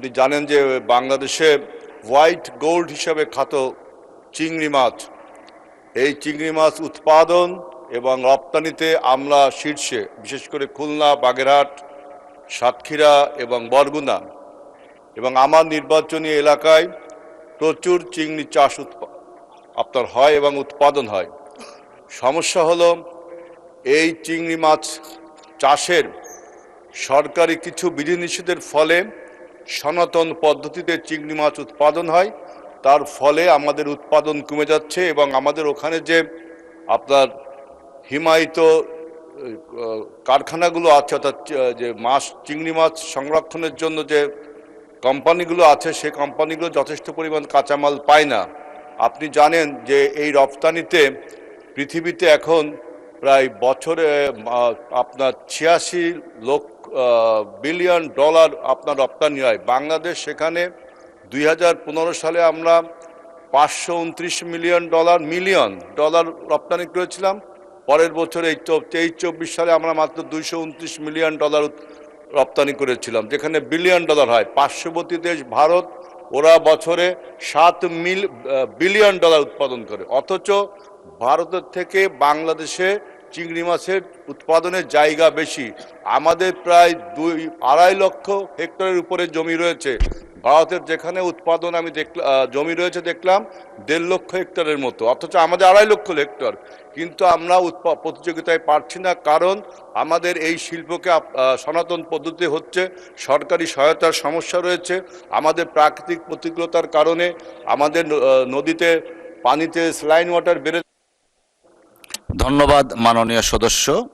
আপনি জানেন যে বাংলাদেশে হোয়াইট গোল্ড হিসাবে খ্যাত চিংড়ি মাছ, এই চিংড়ি মাছ উৎপাদন এবং রপ্তানিতে আমরা শীর্ষে, বিশেষ করে খুলনা, বাগেরহাট, সাতক্ষীরা এবং বরগুনা এবং আমার নির্বাচনী এলাকায় প্রচুর চিংড়ি চাষ আপনার হয় এবং উৎপাদন হয়। সমস্যা হলো এই চিংড়ি মাছ চাষের সরকারি কিছু বিধিনিষেধের ফলে সনাতন পদ্ধতিতে চিংড়ি মাছ উৎপাদন হয়, তার ফলে আমাদের উৎপাদন কমে যাচ্ছে এবং আমাদের ওখানে যে আপনার হিমায়িত কারখানাগুলো আছে, অর্থাৎ যে চিংড়ি মাছ সংরক্ষণের জন্য যে কোম্পানিগুলো আছে, সেই কোম্পানিগুলো যথেষ্ট পরিমাণ কাঁচামাল পায় না। আপনি জানেন যে এই রপ্তানিতে পৃথিবীতে এখন প্রায় বছরে আপনার 86 বিলিয়ন ডলার আপনার রপ্তানি হয়। বাংলাদেশ সেখানে 2015 সালে আমরা 529 মিলিয়ন ডলার রপ্তানি করেছিলাম। পরের বছর এই 23-24 সালে আমরা মাত্র 229 মিলিয়ন ডলার রপ্তানি করেছিলাম, যেখানে বিলিয়ন ডলার হয়। পার্শ্ববর্তী দেশ ভারত, ওরা বছরে 7 বিলিয়ন ডলার উৎপাদন করে, অথচ ভারতের থেকে বাংলাদেশে চিংড়ি মাছের উৎপাদনের জায়গা বেশি। আমাদের প্রায় 2-2.5 লক্ষ হেক্টরের উপরে জমি রয়েছে। ভারতের যেখানে উৎপাদন আমি জমি রয়েছে দেখলাম 1.5 লক্ষ হেক্টরের মতো, অথচ আমাদের 2.5 লক্ষ হেক্টর। কিন্তু আমরা প্রতিযোগিতায় পারছি না, কারণ আমাদের এই শিল্পকে সনাতন পদ্ধতি হচ্ছে, সরকারি সহায়তার সমস্যা রয়েছে, আমাদের প্রাকৃতিক প্রতিকূলতার কারণে আমাদের নদীতে পানিতে স্যালাইন ওয়াটার বেড়ে। ধন্যবাদ মাননীয় সদস্য।